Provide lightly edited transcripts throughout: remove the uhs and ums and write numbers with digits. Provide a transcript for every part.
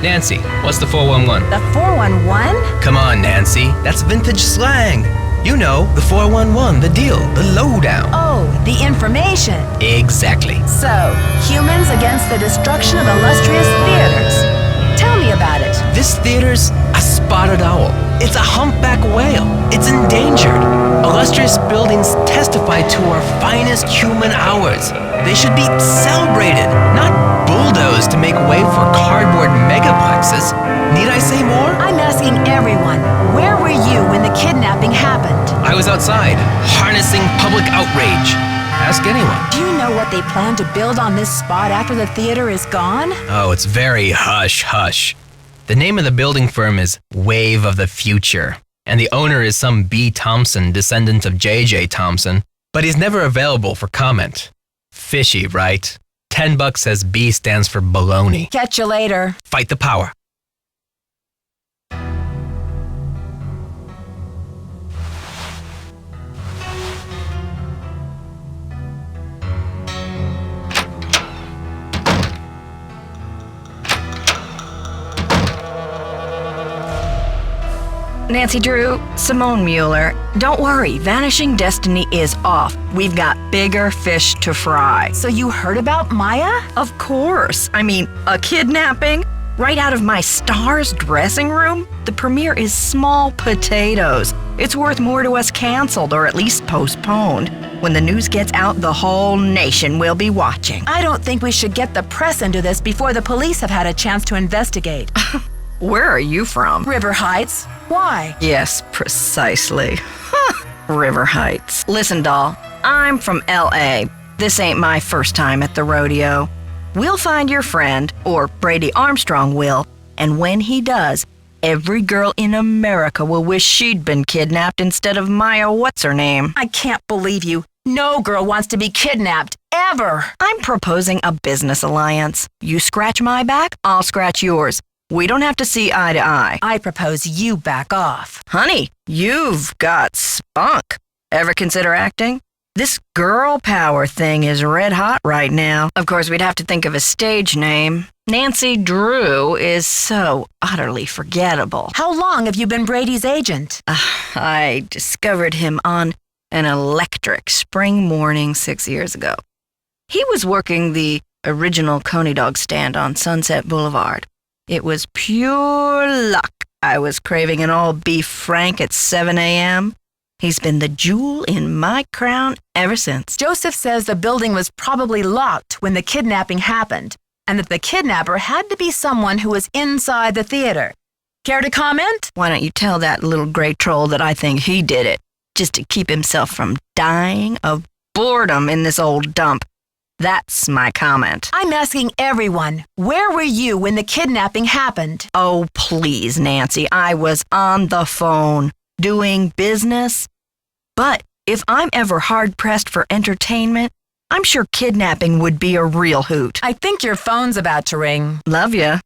Nancy, what's the 411? The 411? Come on, Nancy. That's vintage slang. You know, the 411, the deal, the lowdown. Oh, the information. Exactly. So, humans against the destruction of illustrious theaters. Tell me about it. This theater's a spotted owl. It's a humpback whale. It's endangered. Illustrious buildings testify to our finest human hours. They should be celebrated, not bulldozed to make way for cardboard megaplexes. Need I say more? I'm asking everyone, where were you when the kidnapping happened? I was outside, harnessing public outrage. Ask anyone. Do you know what they plan to build on this spot after the theater is gone? Oh, it's very hush-hush. The name of the building firm is Wave of the Future, and the owner is some B. Thompson, descendant of J.J. Thompson, but he's never available for comment. Fishy, right? $10 says B stands for baloney. Catch you later. Fight the power. Nancy Drew, Simone Mueller. Don't worry, Vanishing Destiny is off. We've got bigger fish to fry. So you heard about Maya? Of course. I mean, a kidnapping? Right out of my star's dressing room? The premiere is small potatoes. It's worth more to us canceled or at least postponed. When the news gets out, the whole nation will be watching. I don't think we should get the press into this before the police have had a chance to investigate. Where are you from? River Heights. Why? Yes, precisely. River Heights. Listen, doll, I'm from L.A. This ain't my first time at the rodeo. We'll find your friend, or Brady Armstrong will, and when he does, every girl in America will wish she'd been kidnapped instead of Maya what's-her-name. I can't believe you. No girl wants to be kidnapped, ever. I'm proposing a business alliance. You scratch my back, I'll scratch yours. We don't have to see eye to eye. I propose you back off. Honey, you've got spunk. Ever consider acting? This girl power thing is red hot right now. Of course, we'd have to think of a stage name. Nancy Drew is so utterly forgettable. How long have you been Brady's agent? I discovered him on an electric spring morning 6 years ago. He was working the original Coney Dog stand on Sunset Boulevard. It was pure luck. I was craving an all-beef frank at 7 a.m. He's been the jewel in my crown ever since. Joseph says the building was probably locked when the kidnapping happened, and that the kidnapper had to be someone who was inside the theater. Care to comment? Why don't you tell that little gray troll that I think he did it, just to keep himself from dying of boredom in this old dump. That's my comment. I'm asking everyone, where were you when the kidnapping happened? Oh, please, Nancy, I was on the phone, doing business. But if I'm ever hard-pressed for entertainment, I'm sure kidnapping would be a real hoot. I think your phone's about to ring. Love ya.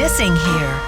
missing here?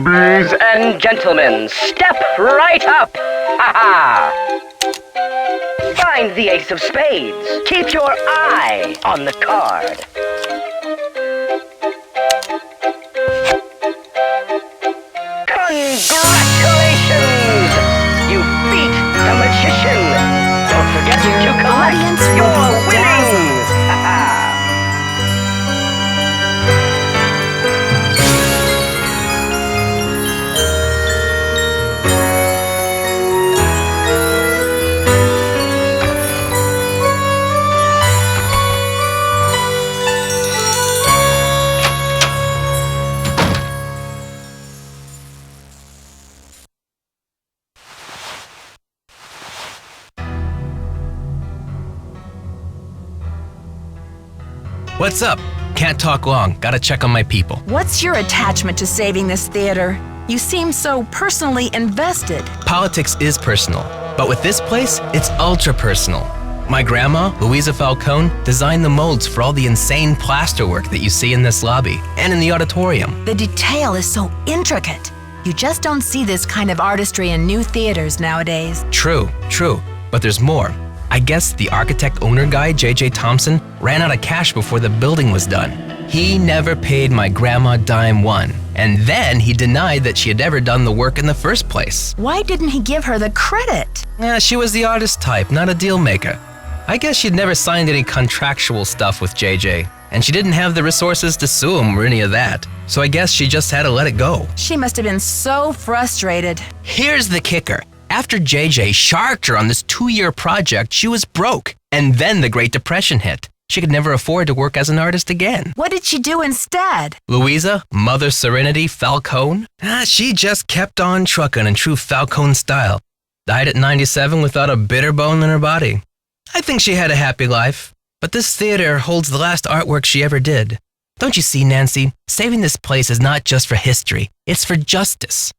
Ladies and gentlemen, step right up! Ha-ha! Find the ace of spades. Keep your eye on the card. Congratulations! You beat the magician! Don't forget to collect your winnings! Ha-ha! What's up? Can't talk long. Gotta check on my people. What's your attachment to saving this theater? You seem so personally invested. Politics is personal, but with this place, it's ultra personal. My grandma, Louisa Falcone, designed the molds for all the insane plasterwork that you see in this lobby and in the auditorium. The detail is so intricate. You just don't see this kind of artistry in new theaters nowadays. True, but there's more. I guess the architect-owner guy, J.J. Thompson, ran out of cash before the building was done. He never paid my grandma dime one, and then he denied that she had ever done the work in the first place. Why didn't he give her the credit? She was the artist type, not a deal maker. I guess she'd never signed any contractual stuff with J.J., and she didn't have the resources to sue him or any of that. So I guess she just had to let it go. She must have been so frustrated. Here's the kicker. After JJ sharked her on this 2-year project, she was broke. And then the Great Depression hit. She could never afford to work as an artist again. What did she do instead? Louisa, Mother Serenity Falcone? She just kept on trucking in true Falcone style. Died at 97 without a bitter bone in her body. I think she had a happy life. But this theater holds the last artwork she ever did. Don't you see, Nancy? Saving this place is not just for history. It's for justice.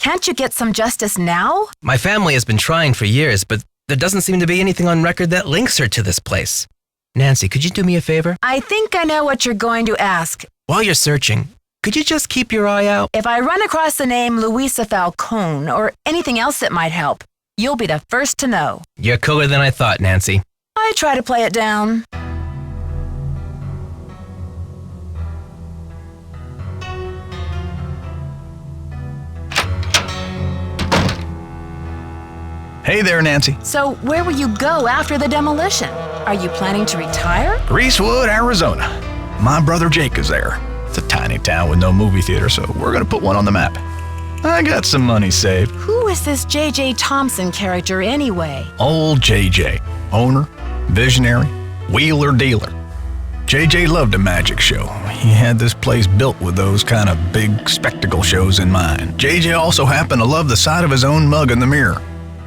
Can't you get some justice now? My family has been trying for years, but there doesn't seem to be anything on record that links her to this place. Nancy, could you do me a favor? I think I know what you're going to ask. While you're searching, could you just keep your eye out? If I run across the name Louisa Falcone or anything else that might help, You'll be the first to know. You're cooler than I thought, Nancy. I try to play it down. Hey there, Nancy. So where will you go after the demolition? Are you planning to retire? Greasewood, Arizona. My brother Jake is there. It's a tiny town with no movie theater, so we're gonna put one on the map. I got some money saved. Who is this J.J. Thompson character anyway? Old JJ. Owner, visionary, wheeler dealer. JJ loved a magic show. He had this place built with those kind of big spectacle shows in mind. JJ also happened to love the sight of his own mug in the mirror.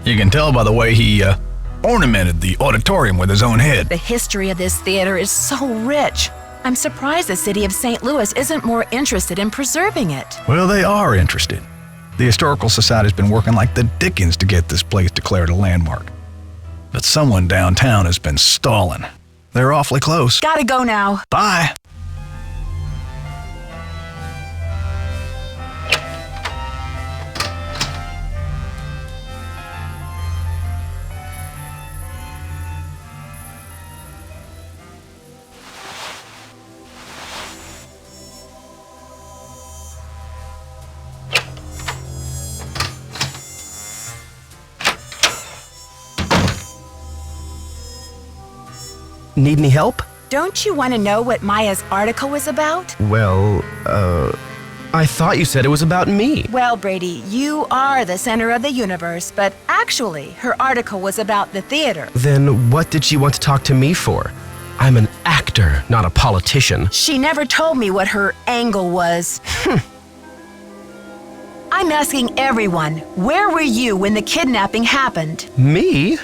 You can tell by the way he ornamented the auditorium with his own head. The history of this theater is so rich. I'm surprised the city of St. Louis isn't more interested in preserving it. Well, they are interested. The Historical Society's been working like the dickens to get this place declared a landmark. But someone downtown has been stalling. They're awfully close. Gotta go now. Bye. Need any help? Don't you want to know what Maya's article was about? Well, I thought you said it was about me. Well, Brady, you are the center of the universe, but actually, her article was about the theater. Then what did she want to talk to me for? I'm an actor, not a politician. She never told me what her angle was. I'm asking everyone, where were you when the kidnapping happened? Me?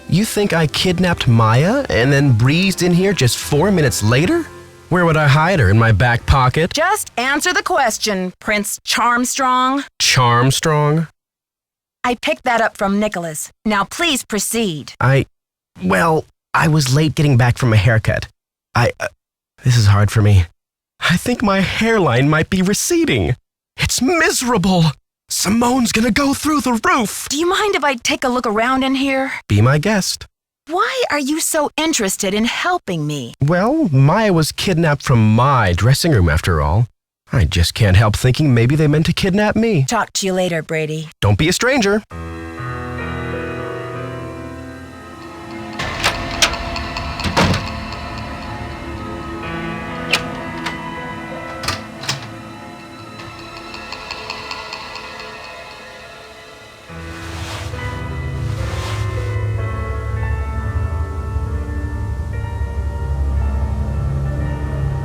You think I kidnapped Maya and then breezed in here just 4 minutes later? Where would I hide her? In my back pocket? Just answer the question, Prince Charmstrong. Charmstrong? I picked that up from Nicholas. Now please proceed. Well, I was late getting back from a haircut. This is hard for me. I think my hairline might be receding. It's miserable. Simone's gonna go through the roof. Do you mind if I take a look around in here? Be my guest. Why are you so interested in helping me? Well, Maya was kidnapped from my dressing room after all. I just can't help thinking maybe they meant to kidnap me. Talk to you later, Brady. Don't be a stranger.